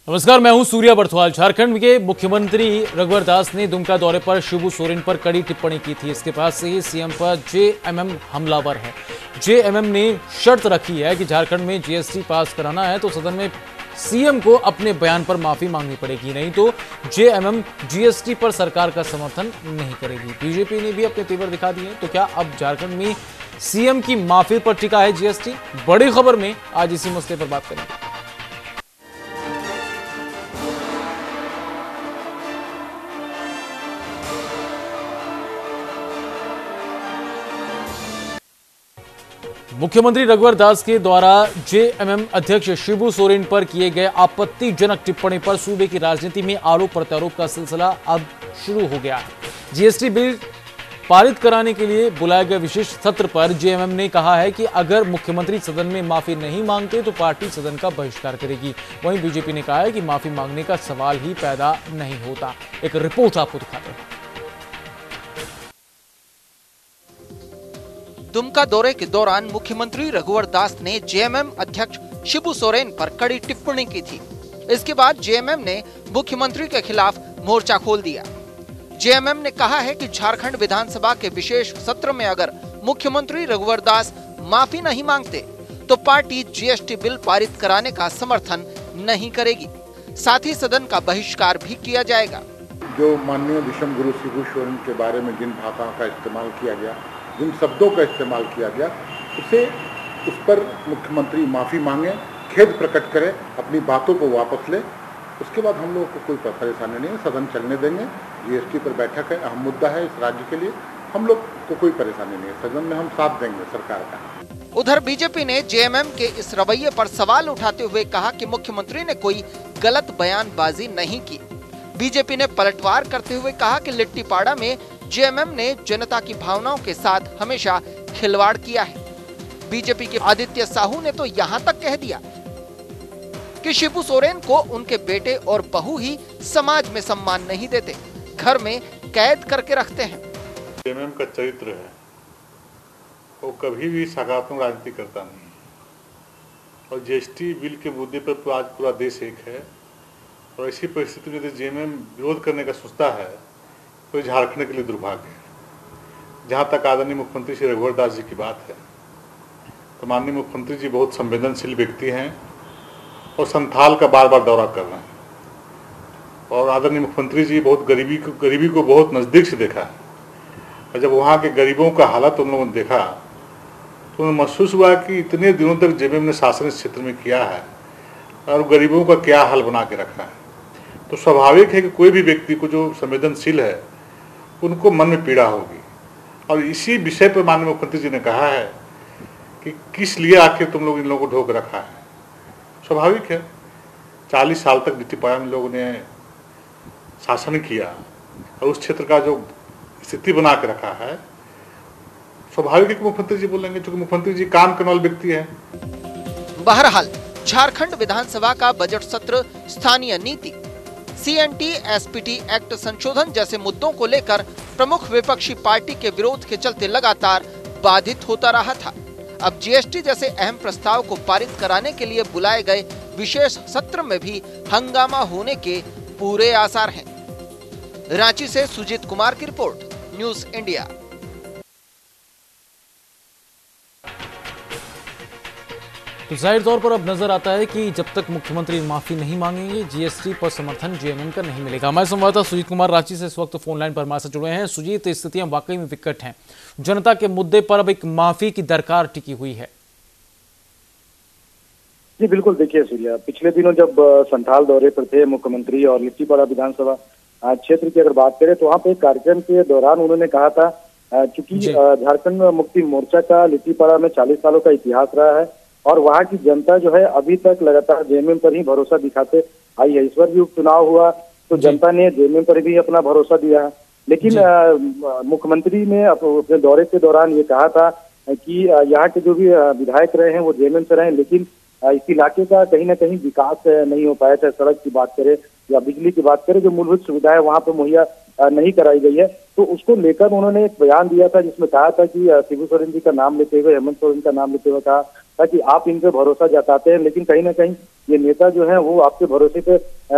नमस्कार, मैं हूं सूर्या बर्थवाल। झारखंड के मुख्यमंत्री रघुवर दास ने दुमका दौरे पर शिबू सोरेन पर कड़ी टिप्पणी की थी। इसके पास से ही सीएम पर जेएमएम हमलावर है। जेएमएम ने शर्त रखी है कि झारखंड में जीएसटी पास कराना है तो सदन में सीएम को अपने बयान पर माफी मांगनी पड़ेगी, नहीं तो जेएमएम जीएसटी पर सरकार का समर्थन नहीं करेगी। बीजेपी ने भी अपने तेवर दिखा दिए। तो क्या अब झारखंड में सीएम की माफी पर टिका है जीएसटी? बड़ी खबर में आज इसी मसले पर बात करेंगे। मुख्यमंत्री रघुवर दास के द्वारा जेएमएम अध्यक्ष शिबू सोरेन पर किए गए आपत्तिजनक टिप्पणी पर सूबे की राजनीति में आरोप प्रत्यारोप का सिलसिला अब शुरू हो गया है। जीएसटी बिल पारित कराने के लिए बुलाए गए विशेष सत्र पर जेएमएम ने कहा है कि अगर मुख्यमंत्री सदन में माफी नहीं मांगते तो पार्टी सदन का बहिष्कार करेगी। वहीं बीजेपी ने कहा है कि माफी मांगने का सवाल ही पैदा नहीं होता। एक रिपोर्ट आपको दिखाते हैं। दुमका दौरे के दौरान मुख्यमंत्री रघुवर दास ने जेएमएम अध्यक्ष शिबू सोरेन पर कड़ी टिप्पणी की थी। इसके बाद जेएमएम ने मुख्यमंत्री के खिलाफ मोर्चा खोल दिया। जेएमएम ने कहा है कि झारखंड विधानसभा के विशेष सत्र में अगर मुख्यमंत्री रघुवर दास माफी नहीं मांगते तो पार्टी जीएसटी बिल पारित कराने का समर्थन नहीं करेगी, साथ ही सदन का बहिष्कार भी किया जाएगा। जो माननीय विषम गुरु शिबू सोरेन के बारे में जिन भाषाओं का इस्तेमाल किया गया, जिन शब्दों का इस्तेमाल किया गया, उस पर मुख्यमंत्री माफ़ी मांगे, खेद प्रकट करें, अपनी बातों को वापस ले। उसके बाद हम लोगों को कोई परेशानी नहीं है, सदन चलने देंगे। जीएसटी पर बैठक है, अहम मुद्दा है इस राज्य के लिए, हम लोग को कोई परेशानी नहीं है। सदन में हम साथ देंगे सरकार का। उधर बीजेपी ने जेएमएम के इस रवैये पर सवाल उठाते हुए कहा कि मुख्यमंत्री ने कोई गलत बयानबाजी नहीं की। बीजेपी ने पलटवार करते हुए कहा कि लिट्टीपाड़ा में जेएमएम ने जनता की भावनाओं के साथ हमेशा खिलवाड़ किया है। बीजेपी के आदित्य साहू ने तो यहाँ तक कह दिया कि शिबू सोरेन को उनके बेटे और बहू ही समाज में सम्मान नहीं देते, घर में कैद करके रखते हैं। जेएमएम का चरित्र है, वो कभी भी सकारात्मक राजनीति करता नहीं। और जीएसटी बिल के मुद्दे पर आज पूरा देश एक है और ऐसी परिस्थिति में यदि जेएमएम विरोध करने का सोचता है तो झारखंड के लिए दुर्भाग्य है। जहाँ तक आदरणीय मुख्यमंत्री श्री रघुवर दास जी की बात है तो माननीय मुख्यमंत्री जी बहुत संवेदनशील व्यक्ति हैं और संथाल का बार बार दौरा कर रहे हैं। और आदरणीय मुख्यमंत्री जी बहुत गरीबी को बहुत नज़दीक से देखा है। और जब वहाँ के गरीबों का हालत उन लोगों ने देखा तो उन्हें महसूस हुआ कि इतने दिनों तक जेएमएम ने शासन इस क्षेत्र में किया है और गरीबों का क्या हाल बना के रखा है। तो स्वाभाविक है कि कोई भी व्यक्ति को जो संवेदनशील है उनको मन में पीड़ा होगी। और इसी विषय पर माननीय मुख्यमंत्री जी ने कहा है कि किस लिए आखिर तुम लोग इन लोगों को ढोक रखा है। स्वाभाविक है, 40 साल तक लिट्टीपाड़ा में लोगों ने शासन किया और उस क्षेत्र का जो स्थिति बना के रखा है, स्वाभाविक है कि मुख्यमंत्री जी बोलेंगे, क्योंकि मुख्यमंत्री जी काम करने वाले व्यक्ति है। बहरहाल झारखंड विधानसभा का बजट सत्र स्थानीय नीति, सीएनटी एसपीटी एक्ट संशोधन जैसे मुद्दों को लेकर प्रमुख विपक्षी पार्टी के विरोध के चलते लगातार बाधित होता रहा था। अब जीएसटी जैसे अहम प्रस्ताव को पारित कराने के लिए बुलाए गए विशेष सत्र में भी हंगामा होने के पूरे आसार हैं। रांची से सुजीत कुमार की रिपोर्ट, न्यूज़ इंडिया। तो जाहिर तौर पर अब नजर आता है कि जब तक मुख्यमंत्री माफी नहीं मांगेंगे जीएसटी पर समर्थन जेएमएम का नहीं मिलेगा। हमारे संवाददाता सुजीत कुमार रांची से इस वक्त फोन लाइन पर हमारे साथ जुड़े हैं। सुजीत, स्थितियां वाकई में विकट हैं। जनता के मुद्दे पर अब एक माफी की दरकार टिकी हुई है। जी बिल्कुल, देखिए सूर्या, पिछले दिनों जब संथाल दौरे पर थे मुख्यमंत्री और लिट्टीपाड़ा विधानसभा क्षेत्र की अगर बात करें तो वहाँ पे कार्यक्रम के दौरान उन्होंने कहा था चूंकि झारखंड मुक्ति मोर्चा का लिट्टीपाड़ा में 40 सालों का इतिहास रहा है और वहाँ की जनता जो है अभी तक लगातार जेएमएम पर ही भरोसा दिखाते आई है। इस बार भी उपचुनाव हुआ तो जनता ने जेएमएम पर भी अपना भरोसा दिया है। लेकिन मुख्यमंत्री ने अपने दौरे के दौरान ये कहा था कि यहाँ के जो भी विधायक रहे हैं वो जेएमएम से रहे, लेकिन इस इलाके का कहीं ना कहीं विकास नहीं हो पाया, चाहे सड़क की बात करें या बिजली की बात करें, जो मूलभूत सुविधाएं वहाँ पर मुहैया नहीं कराई गई है। तो उसको लेकर उन्होंने एक बयान दिया था जिसमें कहा था कि शिबू सोरेन जी का नाम लेते हुए, हेमंत सोरेन का नाम लेते हुए कहा था कि आप इन पे भरोसा जताते हैं, लेकिन कहीं ना कहीं ये नेता जो है वो आपके भरोसे पे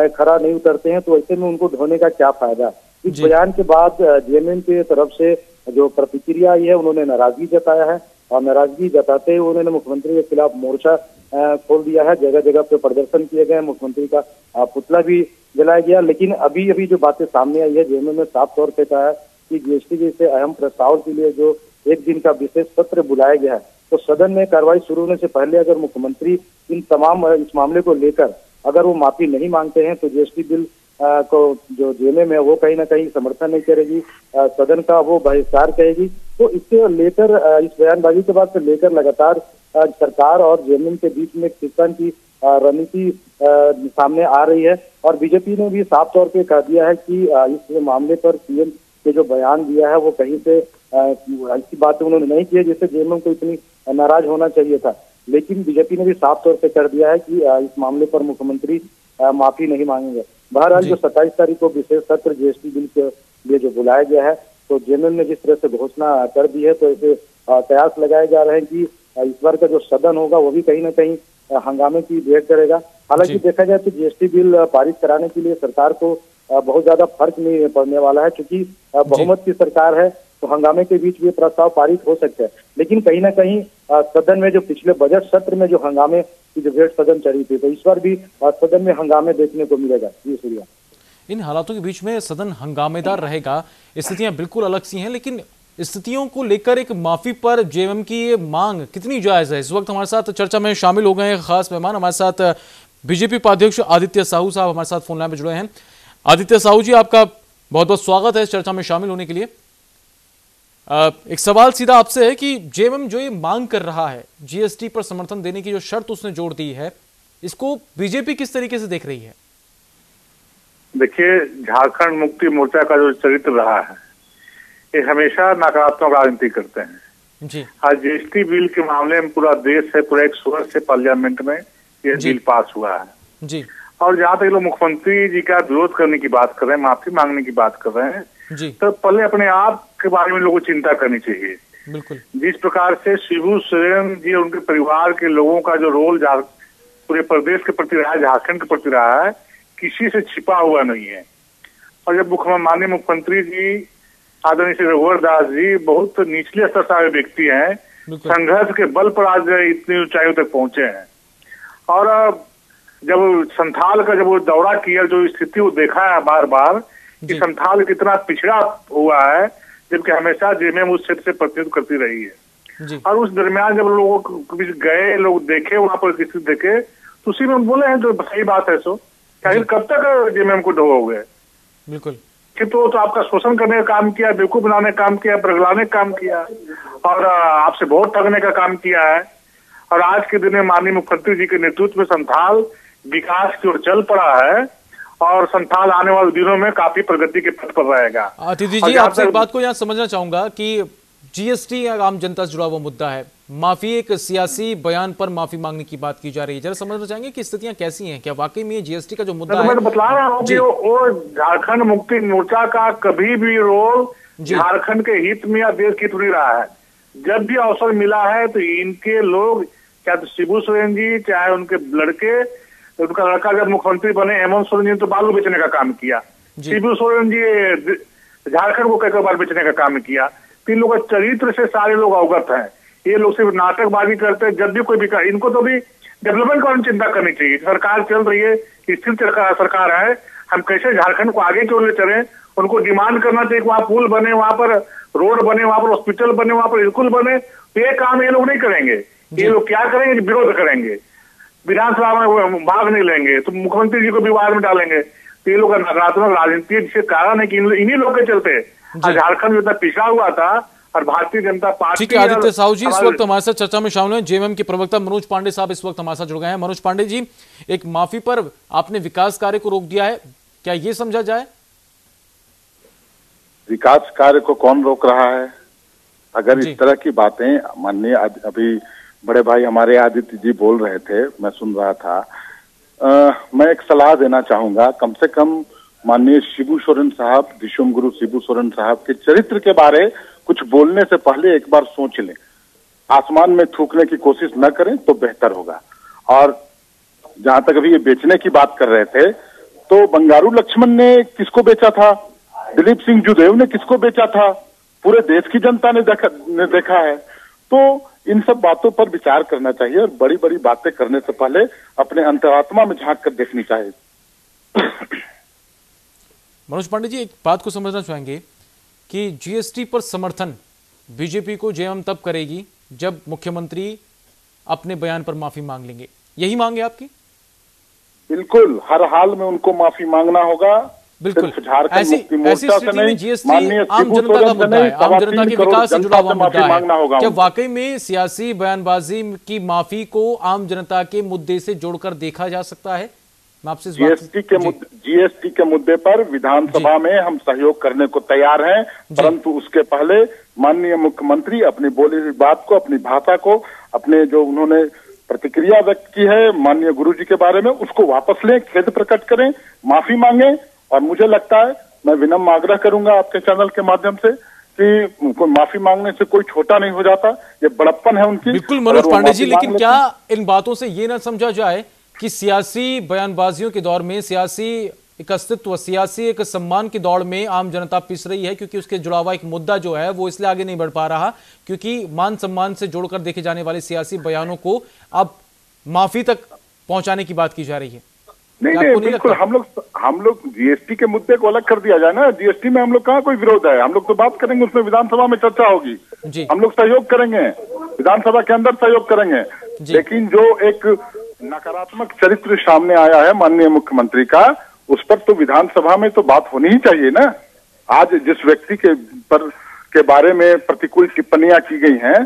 खरा नहीं उतरते हैं, तो ऐसे में उनको ढोने का क्या फायदा। इस बयान के बाद जेएमएम की तरफ से जो प्रतिक्रिया आई है, उन्होंने नाराजगी जताया है और नाराजगी जताते हुए उन्होंने मुख्यमंत्री के खिलाफ मोर्चा खोल दिया है। जगह जगह पे प्रदर्शन किए गए, मुख्यमंत्री का पुतला भी जलाया गया। लेकिन अभी जो बातें सामने आई है, जेएमएम ने साफ तौर पे कहा है कि जीएसटी जैसे अहम प्रस्ताव के लिए जो एक दिन का विशेष सत्र बुलाया गया है, तो सदन में कार्रवाई शुरू होने से पहले अगर मुख्यमंत्री इन तमाम इस मामले को लेकर अगर वो माफी नहीं मांगते हैं तो जीएसटी बिल को जो जेएमएम है वो कहीं ना कहीं समर्थन नहीं करेगी, सदन का वो बहिष्कार करेगी। तो इससे लेकर इस बयानबाजी के बाद से लेकर लगातार सरकार और जेएमएम के बीच में खींचतान की रणनीति सामने आ रही है। और बीजेपी ने भी साफ तौर पे कह दिया है कि इस मामले पर सीएम के जो बयान दिया है वो कहीं से ऐसी बातें उन्होंने नहीं की है जिससे जेएमएम को इतनी नाराज होना चाहिए था। लेकिन बीजेपी ने भी साफ तौर पे कर दिया है कि इस मामले पर मुख्यमंत्री माफी नहीं मांगेंगे। बहरहाल जो 27 तारीख को विशेष सत्र जीएसटी बिल के लिए जो बुलाया गया है, तो जेएमएम ने जिस तरह से घोषणा कर दी है, तो ऐसे कयास लगाए जा रहे हैं कि इस बार का जो सदन होगा वो भी कहीं ना कहीं हंगामे की भेंट करेगा। हालांकि देखा जाए तो जीएसटी बिल पारित कराने के लिए सरकार को बहुत ज्यादा फर्क नहीं पड़ने वाला है, क्योंकि बहुमत की सरकार है, तो हंगामे के बीच ये प्रस्ताव पारित हो सकता है। लेकिन कहीं ना कहीं सदन में जो पिछले बजट सत्र में जो हंगामे की जो भेंट सदन चली थी, तो इस बार भी सदन में हंगामे देखने को मिलेगा। जी सूर्या, इन हालातों के बीच में सदन हंगामेदार रहेगा, स्थितियां बिल्कुल अलग सी हैं, लेकिन स्थितियों को लेकर एक माफी पर जेएमएम की ये मांग कितनी जायज है? इस वक्त हमारे साथ चर्चा में शामिल हो गए हैं खास मेहमान। हमारे साथ बीजेपी उपाध्यक्ष आदित्य साहू साहब हमारे साथ फोन लाइन में जुड़े हैं। आदित्य साहू जी, आपका बहुत बहुत स्वागत है इस चर्चा में शामिल होने के लिए। एक सवाल सीधा आपसे है कि जेएमएम जो ये मांग कर रहा है, जीएसटी पर समर्थन देने की जो शर्त उसने जोड़ दी है, इसको बीजेपी किस तरीके से देख रही है? देखिए, झारखंड मुक्ति मोर्चा का जो चरित्र रहा है, ये हमेशा नकारात्मक राजनीति करते हैं जी। आज जीएसटी बिल के मामले में पूरा देश है, पूरा एक सूरत से पार्लियामेंट में ये बिल पास हुआ है जी। और जहाँ तक लोग मुख्यमंत्री जी का विरोध करने की बात कर रहे हैं, माफी मांगने की बात कर रहे हैं जी, तो पहले अपने आप के बारे में लोगों को चिंता करनी चाहिए। बिल्कुल। जिस प्रकार से शिबू सोरेन जी और उनके परिवार के लोगों का जो रोल पूरे प्रदेश के प्रति रहा है, झारखंड के प्रति रहा है, किसी से छिपा हुआ नहीं है। और जब माननीय मुख्यमंत्री जी आदरणीय श्री रघुवर दास जी बहुत निचले स्तर से व्यक्ति हैं, संघर्ष के बल पर आज इतनी ऊंचाइयों तक पहुंचे हैं। और जब संथाल का जब वो दौरा किया, जो स्थिति वो देखा है बार बार कि संथाल कितना पिछड़ा हुआ है, जबकि हमेशा जेएमएम उस क्षेत्र से प्रतिनिधित्व करती रही है। और उस दरमियान जब लोगों के बीच गए, लोग देखे, वहां पर किसी देखे, तो उसी में बोले हैं जो सही बात है। सो क्या कब तक जेएमएम को ढोओगे? बिल्कुल कि तो आपका शोषण करने का काम किया, बेवकूफ बनाने का काम किया, प्रगलाने का काम किया और आपसे वोट ठगने का काम किया है। और आज के दिन में माननीय मुख्यमंत्री जी के नेतृत्व में संथाल विकास की ओर चल पड़ा है और संथाल आने वाले दिनों में काफी प्रगति के पथ पर रहेगा। अतिथि जी, आपसे एक बात को यहाँ समझना चाहूंगा कि जीएसटी आम जनता से जुड़ा हुआ मुद्दा है, माफी एक सियासी बयान पर माफी मांगने की बात की जा रही है। जरा समझना चाहेंगे कि स्थितियां कैसी हैं, क्या वाकई में जीएसटी का जो मुद्दा है? मैं बता रहा हूँ कि वो झारखंड मुक्ति मोर्चा का कभी भी रोल झारखंड के हित में या देश के हित में रहा है। जब भी अवसर मिला है तो इनके लोग, चाहे तो शिबू सोरेन जी, चाहे उनके लड़के, उनका लड़का जब मुख्यमंत्री बने हेमंत सोरेन जी, तो बालू बेचने का काम किया। शिबू सोरेन जी झारखंड को कई बार बेचने का काम किया। तीन लोगों का चरित्र से सारे लोग अवगत हैं। ये लोग सिर्फ नाटकबाजी करते हैं। जब भी कोई विकास, इनको तो भी डेवलपमेंट का चिंता करनी चाहिए। सरकार चल रही है, स्थिर सरकार है, हम कैसे झारखंड को आगे की ओर ले चले। उनको डिमांड करना चाहिए कि वहाँ पुल बने, वहाँ पर रोड बने, वहाँ पर हॉस्पिटल बने, वहाँ पर स्कूल बने। ये काम ये लोग नहीं करेंगे। ये लोग क्या करेंगे? विरोध करेंगे, विधानसभा में भाग नहीं लेंगे, तो मुख्यमंत्री जी को विवाद में डालेंगे। तो ये लोग नकारात्मक राजनीति, जिसके कारण है कि इन्हीं लोग के चलते झारखंड इतना पिछड़ा हुआ था और भारतीय जनता पार्टी। ठीक है आदित्य साहू जी, इस वक्त हमारे साथ चर्चा में शामिल हैं जेएमएम के प्रवक्ता मनोज पांडे साहब इस वक्त हमारे साथ जुड़ गए हैं। मनोज पांडे जी, एक माफी पर आपने विकास कार्य को रोक दिया है, क्या ये समझा जाए? विकास कार्य को कौन रोक रहा है? अगर इस तरह की बातें माननीय अभी बड़े भाई हमारे आदित्य जी बोल रहे थे, मैं सुन रहा था, मैं एक सलाह देना चाहूंगा। कम से कम माननीय शिबू सोरेन साहब, विश्वगुरु शिबू सोरेन साहब के चरित्र के बारे कुछ बोलने से पहले एक बार सोच लें। आसमान में थूकने की कोशिश न करें तो बेहतर होगा। और जहां तक अभी ये बेचने की बात कर रहे थे, तो बंगारू लक्ष्मण ने किसको बेचा था, दिलीप सिंह जुदेव ने किसको बेचा था, पूरे देश की जनता ने देखा है। तो इन सब बातों पर विचार करना चाहिए और बड़ी बड़ी बातें करने से पहले अपने अंतरात्मा में झांक कर देखनी चाहिए। मनोज पांडे जी, एक बात को समझना चाहेंगे कि जीएसटी पर समर्थन बीजेपी को जेएमएम तब करेगी जब मुख्यमंत्री अपने बयान पर माफी मांग लेंगे, यही मांग है आपकी? बिल्कुल, हर हाल में उनको माफी मांगना होगा। बिल्कुल, ऐसी स्थिति में जीएसटी आम जनता का मुद्दा है, आम जनता के विकास से जुड़ा हुआ मुद्दा है। क्या वाकई में सियासी बयानबाजी की माफी को आम जनता के मुद्दे से जोड़कर देखा जा सकता है? मैं आपसे जीएसटी के मुद्दे पर विधानसभा में हम सहयोग करने को तैयार हैं, परंतु उसके पहले माननीय मुख्यमंत्री अपनी बोली हुई बात को, अपनी भाषा को, अपने जो उन्होंने प्रतिक्रिया व्यक्त की है माननीय गुरुजी के बारे में, उसको वापस लें, खेद प्रकट करें, माफी मांगे। और मुझे लगता है, मैं विनम्र आग्रह करूंगा आपके चैनल के माध्यम से कि कोई माफी मांगने से कोई छोटा नहीं हो जाता, ये बड़प्पन है उनकी। बिल्कुल मनोज पांडे जी, लेकिन क्या इन बातों से ये ना समझा जाए कि सियासी बयानबाजियों के दौर में, सियासी एक अस्तित्व, सियासी एक सम्मान की दौड़ में आम जनता पिस रही है, क्योंकि उसके जुड़ा हुआ एक मुद्दा जो है वो इसलिए आगे नहीं बढ़ पा रहा क्योंकि मान सम्मान से जोड़कर देखे जाने वाले सियासी बयानों को अब माफी तक पहुंचाने की बात की जा रही है। नहीं, बिल्कुल, हम लोग जीएसटी के मुद्दे को अलग कर दिया जाए ना। जीएसटी में हम लोग कहाँ कोई विरोध है, हम लोग तो बात करेंगे, उसमें विधानसभा में चर्चा होगी, हम लोग सहयोग करेंगे, विधानसभा के अंदर सहयोग करेंगे। लेकिन जो एक नकारात्मक चरित्र सामने आया है माननीय मुख्यमंत्री का, उस पर तो विधानसभा में तो बात होनी ही चाहिए ना। आज जिस व्यक्ति के बारे में प्रतिकूल टिप्पणियां की गई हैं,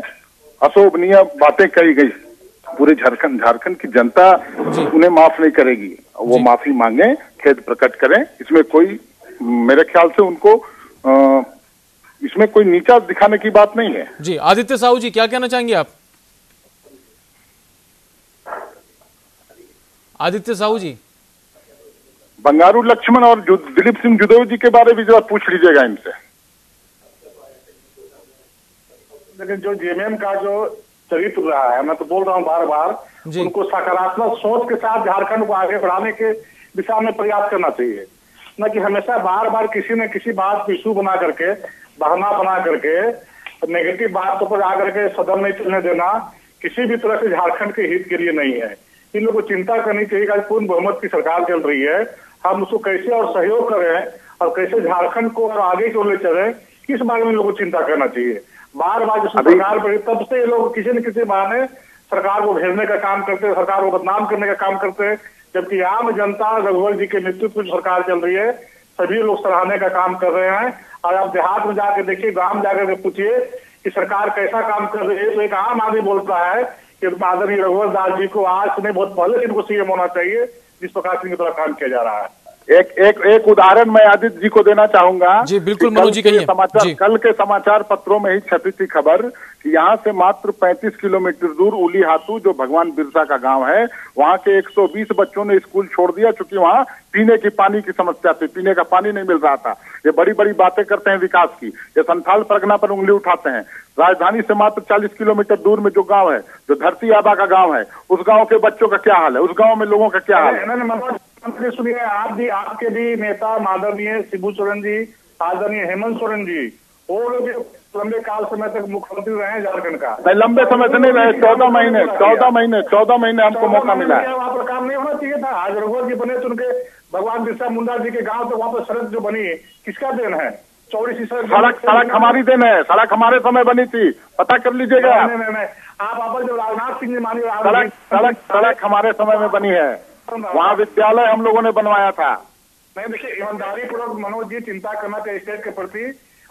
अशोभनीय बातें कही गई, पूरे झारखंड की जनता उन्हें माफ नहीं करेगी। वो माफी मांगे, खेद प्रकट करें, इसमें कोई, मेरे ख्याल से उनको इसमें कोई नीचा दिखाने की बात नहीं है। जी, आदित्य साहू जी, क्या कहना चाहेंगे आप? आदित्य साहू जी, बंगारू लक्ष्मण और दिलीप सिंह जुदेव जी के बारे में जरा पूछ लीजिएगा इनसे। लेकिन जो जेएमएम का जो चरित्र रहा है, मैं तो बोल रहा हूँ बार बार, उनको सकारात्मक सोच के साथ झारखंड को आगे बढ़ाने के दिशा में प्रयास करना चाहिए, न कि हमेशा बार बार किसी न किसी बात को इशू बना करके, बहाना बना करके, नेगेटिव बातों पर आकर के सदन नहीं चलने देना किसी भी तरह से झारखंड के हित के लिए नहीं है। इन लोगों को चिंता करनी चाहिए कि पूर्ण बहुमत की सरकार चल रही है, हम उसको कैसे और सहयोग करें और कैसे झारखंड को और आगे की ओर ले चलें, किस बारे में लोगों को चिंता करना चाहिए। बार बार जो सरकार बढ़ी, तब से ये लोग किसी न किसी बहाने सरकार को घेरने का काम करते हैं, सरकार को बदनाम करने का काम करते हैं, जबकि आम जनता, रघुवर जी के नेतृत्व में सरकार चल रही है, सभी लोग सराहने का काम कर रहे हैं। और आप देहात में जाकर देखिए, गांव में जाकर के पूछिए कि सरकार कैसा काम कर रही है, तो एक आम आदमी बोलता है कि आदरणीय रघुवर दास जी को आज से नहीं, बहुत पहले इनको सीएम होना चाहिए, जिस प्रकार से इनके द्वारा काम किया जा रहा है। एक उदाहरण मैं आदित्य जी को देना चाहूंगा। जी बिल्कुल मनोज जी, कहिए। कल के समाचार पत्रों में ही छपी थी खबर कि यहाँ से मात्र 35 किलोमीटर दूर उली हातू, जो भगवान बिरसा का गांव है, वहाँ के 120 बच्चों ने स्कूल छोड़ दिया, क्योंकि वहाँ पीने की पानी की समस्या थी, पीने का पानी नहीं मिल रहा था। ये बड़ी बड़ी बातें करते हैं विकास की, ये संथाल परगना पर उंगली उठाते हैं। राजधानी से मात्र 40 किलोमीटर दूर में जो गांव है, जो धरती आबा का गांव है, उस गांव के बच्चों का क्या हाल है, उस गांव में लोगों का क्या हाल है? सुनिए, आपके भी नेता माननीय शिबू सोरेन जी, आदरणीय हेमंत सोरेन जी, वो लोग लंबे काल समय तक मुख्यमंत्री रहे हैं झारखंड का। नहीं, लंबे समय से नहीं रहे, 14 महीने हमको मौका मिला है। वहाँ पर काम नहीं होना चाहिए था। आज रघुवर जी बने तो उनके भगवान बिरसा मुंडा जी के गांव तक वहाँ पर सड़क जो बनी, किसका देन है? चौड़ी सी सड़क हमारी देन है, सड़क हमारे समय बनी थी, पता कर लीजिएगा। आप जो राजनाथ सिंह जी मानिए, सड़क हमारे समय में बनी है, वहाँ विद्यालय हम लोगों ने बनवाया था। नहीं, देखिए, ईमानदारी पूर्वक मनोज जी चिंता करना चाहिए स्टेट के प्रति।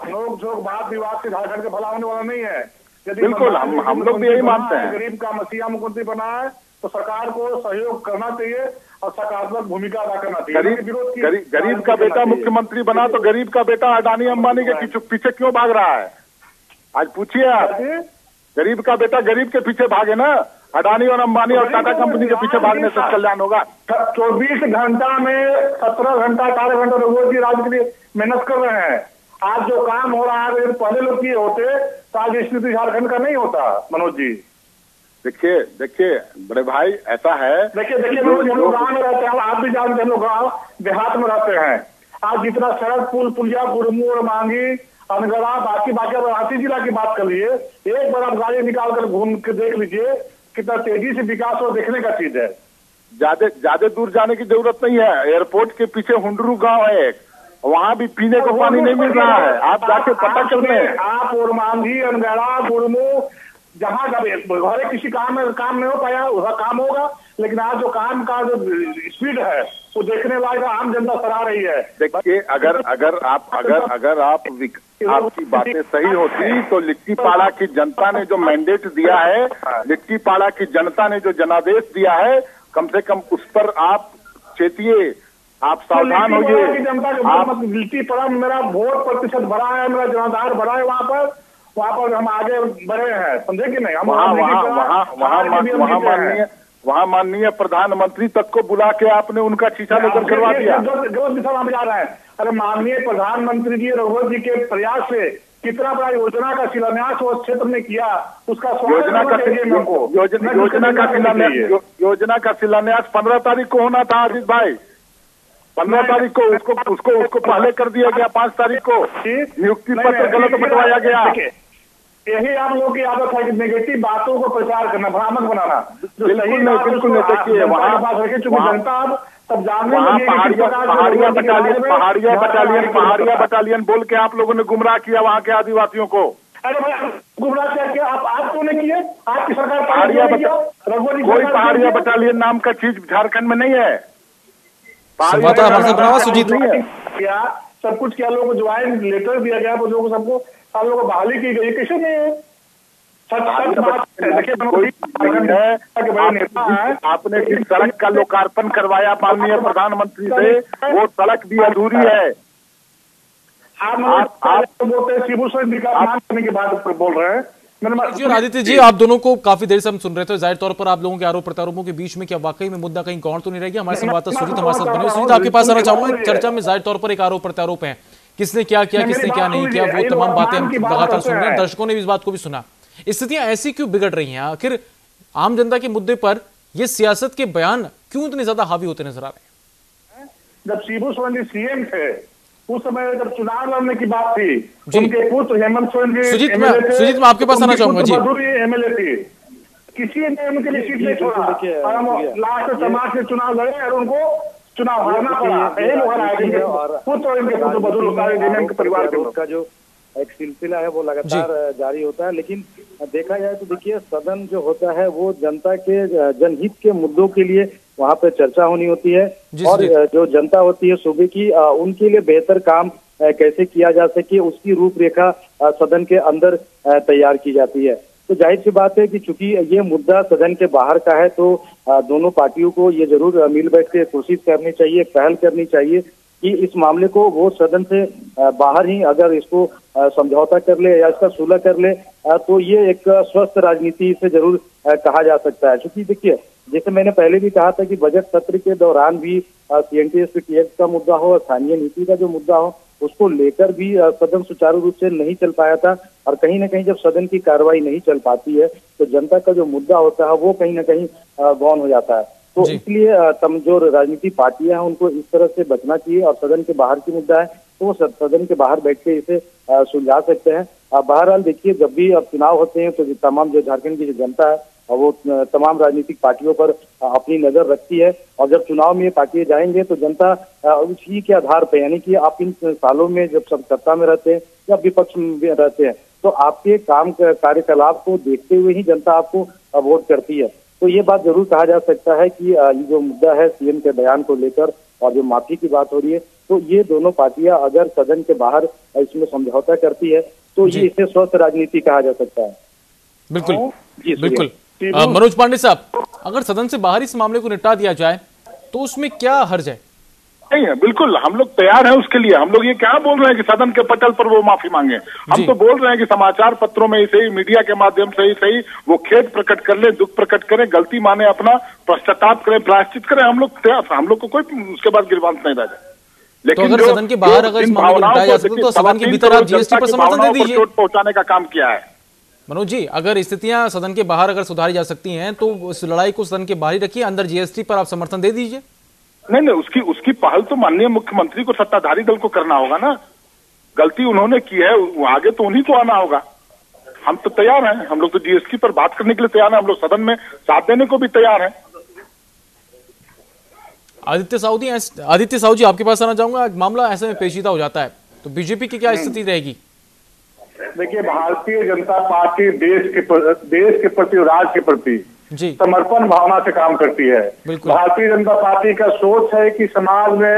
लोग जो वाद विवाद से झारखंड के भला होने वाला नहीं है। बिल्कुल, हम लोग भी यही मानते हैं। गरीब का मसीहा मुख्यमंत्री बना है तो सरकार को सहयोग करना चाहिए और सकारात्मक भूमिका अदा करना चाहिए। गरीब का बेटा मुख्यमंत्री बना तो गरीब का बेटा अडानी अंबानी के पीछे क्यों भाग रहा है? आज पूछिए आप, गरीब का बेटा गरीब के पीछे भागे ना, अडानी और अंबानी और टाटा कंपनी के पीछे भागने से कल्याण होगा। 24 घंटा में 17 घंटा 18 घंटा रोज की राज्य के लिए मेहनत कर रहे हैं। आज जो काम हो रहा है, अगर पहले लोग किए होते तो आज स्थिति झारखंड का नहीं होता। मनोज जी देखिए बड़े भाई, ऐसा है, देखिए हम लोग गाँव में रहते हैं, आप भी जानते हैं, हम लोग गाँव देहात में रहते हैं। आज जितना सड़क पुल पुलिया गुड़मू और मांगी अनगढ़ा बाकी रांची जिला की बात कर लिए, एक बार आप गाड़ी निकाल कर घूम के देख लीजिए कितना तेजी से विकास हो, देखने का चीज है। ज्यादा दूर जाने की जरूरत नहीं है। एयरपोर्ट के पीछे हुंडरू गांव है, वहाँ भी पीने को पानी नहीं मिल रहा है। आप जाके पता कर लें। आप और मांझी अनगढ़ा गुड़मू जहाँ घरे किसी काम में काम नहीं हो पाया, उसका काम होगा, लेकिन आज जो काम का जो स्पीड है वो देखने लायक आम जनता सराह रही है। देखिए अगर आपकी बातें सही होती तो लिट्टीपाड़ा की जनता ने जो मैंडेट दिया है, लिट्टीपाड़ा की जनता ने जो जनादेश दिया है, कम से कम उस पर आप चेतिए, आप सावधान होइए। लिट्टीपाड़ा में मेरा वोट प्रतिशत बढ़ा है, मेरा जनाधार बढ़ा है, वहाँ पर हम आगे बढ़े हैं, समझे कि नहीं। वहाँ माननीय प्रधानमंत्री तक को बुला के आपने उनका शीशा लेकर करवा दिया। गलत दिशा में जा रहे हैं। अरे माननीय प्रधानमंत्री जी रघुवर जी के प्रयास से कितना बड़ा योजना का शिलान्यास उस क्षेत्र में किया, उसका योजना का शिलान्यास 15 तारीख को होना था अजीत भाई। 15 तारीख को उसको पहले कर दिया गया। 5 तारीख को नियुक्ति पत्र गलत बंटवाया गया। यही आप लोगों की आदत है कि नेगेटिव बातों को प्रचार करना, भ्रामक बनाना। बिल्कुल नहीं। देखिए वहाँ जनता अब तब जानने पहाड़िया बटालियन बोल के आप लोगों ने गुमराह किया वहाँ के आदिवासियों को। अरे भाई गुमराह क्या आप क्यों नहीं किए? आपकी सरकार कोई पहाड़िया बटालियन नाम का चीज झारखंड में नहीं है। सुजीत क्या सब कुछ क्या लोगों को ज्वाइन लेटर दिया गया, लोगों को सबको साल लोगों को बहाली की गई, कैसे नहीं है? आपने जिस सड़क का लोकार्पण करवाया माननीय प्रधानमंत्री से, वो सड़क भी अधूरी है। आप बोलते हैं शिबू सोरेन विकास करने के बाद बोल रहे हैं। आदित्य जी, आप दोनों को काफी देर से हम सुन रहे थे। जाहिर तौर पर आप लोगों के आरोप प्रत्यारोपों के बीच में क्या वाकई में मुद्दा कहीं गौण तो नहीं रह गया? हमारे संवाददाता सुजीत हमारे साथ बने। सुजीत, आपके पास आना चाहूंगा। चर्चा में जाहिर तौर पर एक आरोप प्रत्यारोप है, किसने क्या किया किसने क्या नहीं किया, वो तमाम बातें हम लगातार सुन रहे हैं। दर्शकों ने इस बात को भी सुना। स्थितियां ऐसी क्यों बिगड़ रही हैं? आखिर आम जनता के मुद्दे पर ये सियासत के बयान क्यों इतने ज्यादा हावी होते नजर आ रहे हैं? जब शिबू सोरेन जी सीएम थे उस समय जब चुनाव लड़ने की बात थी, उनके पुत्र हेमंत सोरेन जी सुजीत मैं आपके पास आना चाहूंगा। जी एमएलए थे, किसी ने उनके लिए सीट नहीं छोड़ा और हम लास्ट समाज से चुनाव लड़े और उनको चुनाव हारना पड़ा। पुत्र इनके पुत्र बदल परिवार का जो एक सिलसिला है वो लगातार जारी होता है। लेकिन देखा जाए तो देखिए, सदन जो होता है वो जनता के जनहित के मुद्दों के लिए वहाँ पे चर्चा होनी होती है, और जो जनता होती है सूबे की, उनके लिए बेहतर काम कैसे किया जा सके उसकी रूपरेखा सदन के अंदर तैयार की जाती है। तो जाहिर सी बात है कि चूंकि ये मुद्दा सदन के बाहर का है, तो दोनों पार्टियों को ये जरूर मिल बैठ के कोशिश करनी चाहिए, पहल करनी चाहिए कि इस मामले को वो सदन से बाहर ही अगर इसको समझौता कर ले या इसका सुलह कर ले, तो ये एक स्वस्थ राजनीति से जरूर कहा जा सकता है। क्योंकि देखिए, जैसे मैंने पहले भी कहा था कि बजट सत्र के दौरान भी CNTS का मुद्दा हो, स्थानीय नीति का जो मुद्दा हो, उसको लेकर भी सदन सुचारू रूप से नहीं चल पाया था। और कहीं ना कहीं जब सदन की कार्रवाई नहीं चल पाती है तो जनता का जो मुद्दा होता है वो कहीं ना कहीं गौण हो जाता है। तो इसलिए कमजोर राजनीतिक पार्टियां हैं उनको इस तरह से बचना चाहिए, और सदन के बाहर की मुद्दा है तो वो सदन के बाहर बैठ के इसे सुलझा सकते हैं। बहरहाल देखिए, जब भी अब चुनाव होते हैं तो तमाम जो झारखंड की जो जनता है वो तमाम राजनीतिक पार्टियों पर अपनी नजर रखती है, और जब चुनाव में ये पार्टियां जाएंगे तो जनता उसी के आधार पर, यानी कि आप इन सालों में जब सब सत्ता में रहते हैं या विपक्ष में रहते हैं, तो आपके काम कार्यकलाप को देखते हुए ही जनता आपको वोट करती है। तो ये बात जरूर कहा जा सकता है कि ये जो मुद्दा है सीएम के बयान को लेकर और जो माफी की बात हो रही है, तो ये दोनों पार्टियां अगर सदन के बाहर इसमें समझौता करती है तो ये इसे स्वस्थ राजनीति कहा जा सकता है। बिल्कुल बिल्कुल। मनोज पांडे साहब, अगर सदन से बाहर इस मामले को निपटा दिया जाए तो उसमें क्या हर्ज है? नहीं है, बिल्कुल हम लोग तैयार हैं उसके लिए। हम लोग ये क्या बोल रहे हैं कि सदन के पटल पर वो माफी मांगे, हम तो बोल रहे हैं कि समाचार पत्रों में ही, मीडिया के माध्यम से ही वो खेद प्रकट कर ले, दुख प्रकट करें, गलती माने, अपना पश्चाताप करें, प्रायश्चित करें। हम लोग तैयार, हम लोग को कोई उसके बाद गिरवांत नहीं रह जाए। लेकिन तो अगर सदन के बाहर अगर इस मामले को निपटाया जा सके तो सदन के भीतर आप जीएसटी पर समर्थन दे दीजिए। चोट पहुंचाने का काम किया है मनोज जी। अगर स्थितियां सदन के बाहर अगर सुधारी जा सकती हैं तो उस लड़ाई को सदन के बाहर ही रखिए, अंदर जीएसटी पर आप समर्थन दे दीजिए। नहीं, उसकी पहल तो माननीय मुख्यमंत्री को, सत्ताधारी दल को करना होगा ना। गलती उन्होंने की है, आगे तो उन्हीं को आना होगा। हम तो तैयार हैं, हम लोग तो जीएसटी पर बात करने के लिए तैयार हैं, हम लोग सदन में साथ देने को भी तैयार हैं। आदित्य साहू जी आपके पास आना चाहूंगा। मामला ऐसे में पेचीदा हो जाता है तो बीजेपी की क्या स्थिति रहेगी? देखिए, भारतीय जनता पार्टी देश के प्रति, राज्य के प्रति समर्पण भावना से काम करती है। भारतीय जनता पार्टी का सोच है कि समाज में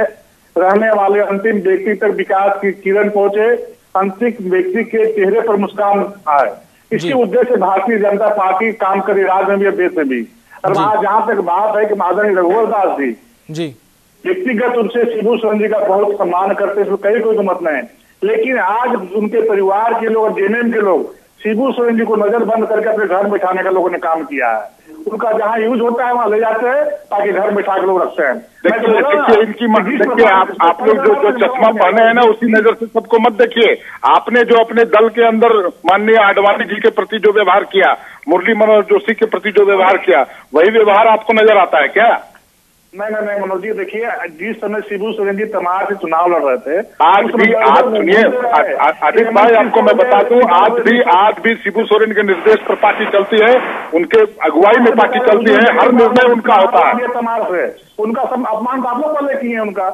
रहने वाले अंतिम व्यक्ति तक विकास की किरण पहुंचे, अंतिम व्यक्ति के चेहरे पर मुस्कान आए। इसी उद्देश्य से भारतीय जनता पार्टी काम कर रही, राज्य में भी और देश में भी। और वहां जहां तक बात है कि आदरणीय रघुवर दास जी व्यक्तिगत उनसे शिबू सोरेन जी का बहुत सम्मान करते, इसमें कहीं कोई मत नहीं। लेकिन आज उनके परिवार के लोग, जेएमएम के लोग शिबू सोरेन जी को नजर बंद करके अपने घर में बिठाने का लोगों ने काम किया है। उनका जहां यूज होता है वहां ले जाते हैं ताकि घर में बिठा के लोग रखते हैं। देखिए, आप लोग जो चश्मा पहने हैं ना, उसी नजर से सबको मत देखिए। आपने जो अपने दल के अंदर माननीय आडवाणी जी के प्रति जो व्यवहार किया, मुरली मनोहर जोशी के प्रति जो व्यवहार किया, वही व्यवहार आपको नजर आता है क्या? नहीं मनोज जी, देखिए, जिस समय शिबू सोरेन जी तमार से चुनाव लड़ रहे थे, आज सुनिए आदित्य भाई, आपको मैं बता दूं, आज भी शिबू सोरेन के निर्देश पर पार्टी चलती है, उनके अगुवाई में पार्टी चलती है, हर निर्णय उनका होता है। तमार से उनका अपमान तो आप लोग पहले किए हैं उनका।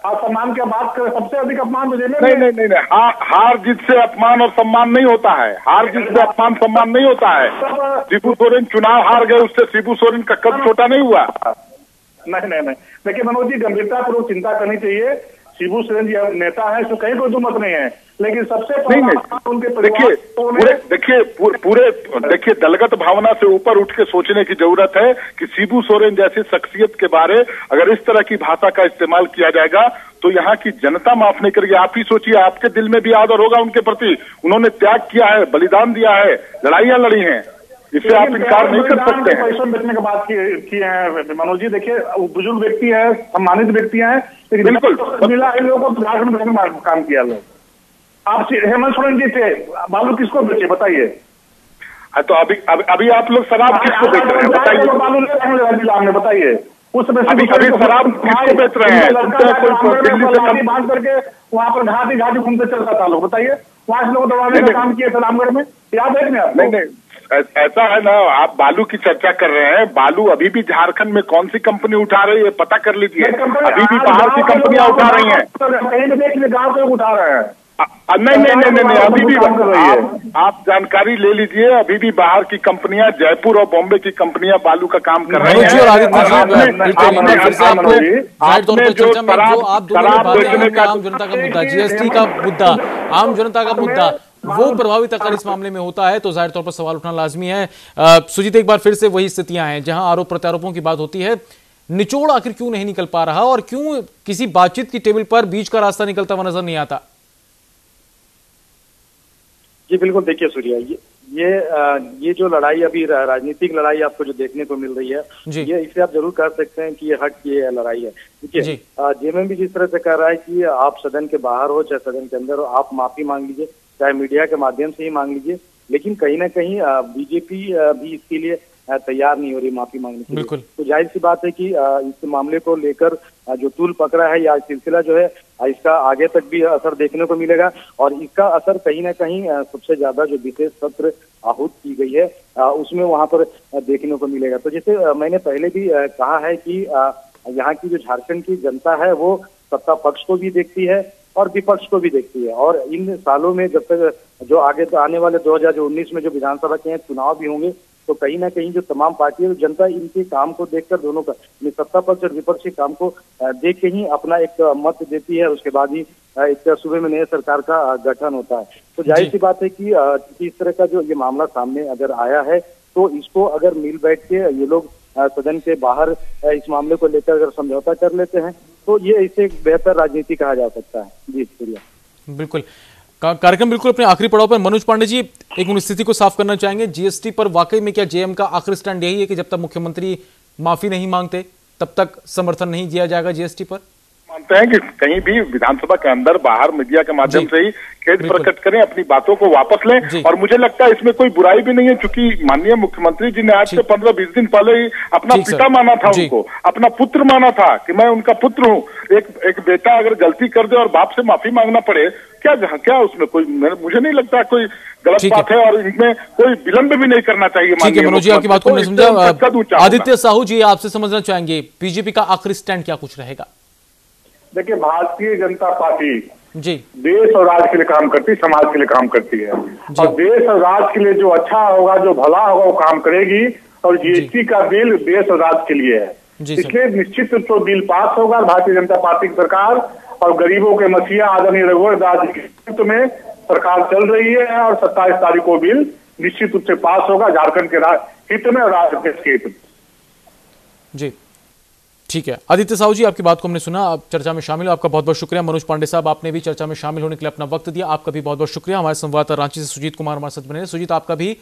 आप सम्मान की बात करें, सबसे अधिक अपमान तो नहीं, हार जीत से अपमान और सम्मान नहीं होता है। हार जीत से अपमान सम्मान नहीं होता है। शिबू सोरेन चुनाव हार गए, उससे शिबू सोरेन का कद छोटा नहीं हुआ। नहीं, देखिए मनोज जी, गंभीरता पूर्वक चिंता करनी चाहिए। शिबू सोरेन जी नेता है, इसमें कहीं कोई दुमत नहीं है। लेकिन सबसे उनके देखिए दलगत भावना से ऊपर उठ के सोचने की जरूरत है कि शिबू सोरेन जैसी शख्सियत के बारे अगर इस तरह की भाषा का इस्तेमाल किया जाएगा तो यहाँ की जनता माफ नहीं करेगी। आप ही सोचिए, आपके दिल में भी आदर होगा उनके प्रति। उन्होंने त्याग किया है, बलिदान दिया है, लड़ाइयां लड़ी हैं, इससे आप इनकार नहीं कर सकते हैं। पैसों बेचने की बात की है मनोज जी। देखिए, बुजुर्ग व्यक्ति है, सम्मानित व्यक्ति है, लेकिन बिल्कुल मिला इन लोगों को झारखंड में काम किया लोग। आप हेमंत सोरेन जी थे, बालू किसको बेचे बताइए? तो अभी आप लोग शराब किसको बेच रहे हैं बताइए? बालू ले बताइए। उस समय अभी शराब किसको बेच रहे हैं? बांध करके वहाँ पर घाटी घूमते चल रहा था लोग, बताइए। वहाँ से लोग दबाने का काम किया था रामगढ़ में, याद है क्या? नहीं, ऐसा है ना, आप बालू की चर्चा कर रहे हैं। बालू अभी भी झारखंड में कौन सी कंपनी उठा रही है पता कर लीजिए। अभी भी बाहर की कंपनियां उठा रही हैं। कहीं भी देखिए, गाँव के उठा रहे हैं। नहीं, अभी भी आप जानकारी ले लीजिए। अभी भी बाहर की कंपनियां, जयपुर और बॉम्बे की कंपनियां बालू का काम कर रही हैं। आम जनता का मुद्दा, जीएसटी का मुद्दा, आम जनता का मुद्दा, वो प्रभावित अगर इस मामले में होता है तो जाहिर तौर पर सवाल उठना लाजमी है। सुजीत, एक बार फिर से वही स्थितियां हैं जहां आरोप प्रत्यारोपों की बात होती है। निचोड़ आखिर क्यों नहीं निकल पा रहा और क्यों किसी बातचीत की टेबल पर बीच का रास्ता निकलता हुआ नजर नहीं आता? जी बिल्कुल, देखिए सूर्या, ये जो लड़ाई अभी राजनीतिक लड़ाई आपको जो देखने को मिल रही है, ये इसे आप जरूर कह सकते हैं कि ये हट की लड़ाई है। देखिए, जेएमएम भी जिस तरह से कह रहा है कि आप सदन के बाहर हो चाहे सदन के अंदर हो, आप माफी मांग लीजिए, चाहे मीडिया के माध्यम से ही मांग लीजिए, लेकिन कहीं ना कहीं बीजेपी भी इसके लिए तैयार नहीं हो रही माफी मांगने के लिए। तो जाहिर सी बात है कि इस मामले को लेकर जो तूल पकड़ा है या सिलसिला जो है, इसका आगे तक भी असर देखने को मिलेगा। और इसका असर कहीं ना कहीं सबसे ज्यादा जो विशेष सत्र आहूत की गई है उसमें वहां पर देखने को मिलेगा। तो जैसे मैंने पहले भी कहा है कि यहाँ की जो झारखंड की जनता है वो सत्ता पक्ष को भी देखती है और विपक्ष को भी देखती है। और इन सालों में जब तक जो आगे तो आने वाले 2019 में जो विधानसभा के चुनाव भी होंगे, तो कहीं ना कहीं जो तमाम पार्टियां, जनता इनके काम को देखकर, दोनों का सत्ता पक्ष और विपक्ष के काम को देख के ही अपना एक मत देती है। उसके बाद ही एक सूबे में नए सरकार का गठन होता है। तो जाहिर सी बात है कि इस तरह का जो ये मामला सामने अगर आया है तो इसको अगर मिल बैठ के ये लोग सदन के बाहर इस मामले को लेकर अगर समझौता कर लेते हैं तो ये इसे बेहतर राजनीति कहा जा सकता है। जी सूर्या। बिल्कुल, कार्यक्रम बिल्कुल अपने आखिरी पड़ाव पर। मनोज पांडे जी, एक स्थिति को साफ करना चाहेंगे, जीएसटी पर वाकई में क्या जेएम का आखिरी स्टैंड यही है कि जब तक मुख्यमंत्री माफी नहीं मांगते तब तक समर्थन नहीं दिया जाएगा जीएसटी पर? मानते हैं कि कहीं भी विधानसभा के अंदर बाहर मीडिया के माध्यम से ही खेद प्रकट करें, अपनी बातों को वापस लें, और मुझे लगता है इसमें कोई बुराई भी नहीं है, क्योंकि माननीय मुख्यमंत्री जी ने आज से 15-20 दिन पहले ही अपना पिता माना था, उनको अपना पुत्र माना था कि मैं उनका पुत्र हूँ। एक बेटा अगर गलती कर दे और बाप से माफी मांगना पड़े, क्या उसमें कोई, मुझे नहीं लगता कोई गलत बात है, और इनमें कोई विलंब भी नहीं करना चाहिए। ठीक है मनोज जी, आपकी बात को हमने समझा। आदित्य साहू जी, आपसे समझना चाहेंगे बीजेपी का आखिरी स्टैंड क्या कुछ रहेगा? देखिए, भारतीय जनता पार्टी जी देश और राज्य के लिए काम करती है, समाज के लिए काम करती है, और देश और राज्य के लिए जो अच्छा होगा, जो भला होगा, वो काम करेगी। और जीएसटी का बिल देश और राज्य के लिए है, इसलिए निश्चित रूप से बिल पास होगा। भारतीय जनता पार्टी की सरकार और गरीबों के मसीहा आदरणीय रघुवर दास जी के नेतृत्व में सरकार चल रही है, और 27 तारीख को बिल निश्चित रूप से पास होगा, झारखंड के हित में और राज्य के हित में। जी ठीक है, आदित्य साहू जी, आपकी बात को हमने सुना, आप चर्चा में शामिल हो, आपका बहुत बहुत शुक्रिया। मनोज पांडे साहब, आपने भी चर्चा में शामिल होने के लिए अपना वक्त दिया, आपका भी बहुत बहुत शुक्रिया। हमारे संवाददाता रांची से सुजीत कुमार हमारे साथ बने। सुजीत, आपका भी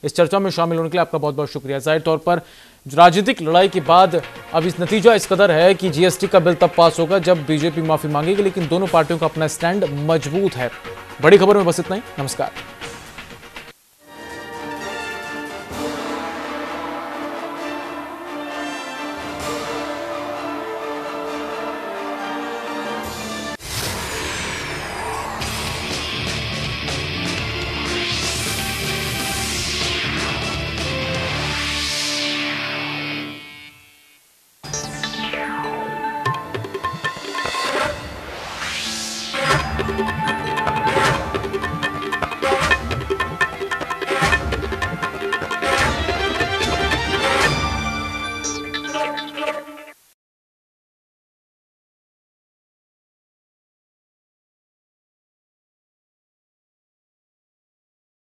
इस चर्चा में शामिल होने के लिए आपका बहुत बहुत शुक्रिया। जाहिर तौर पर राजनीतिक लड़ाई के बाद अब इस नतीजा इस कदर है कि जीएसटी का बिल तब पास होगा जब बीजेपी माफी मांगेगी, लेकिन दोनों पार्टियों का अपना स्टैंड मजबूत है। बड़ी खबर में बस इतना ही, नमस्कार।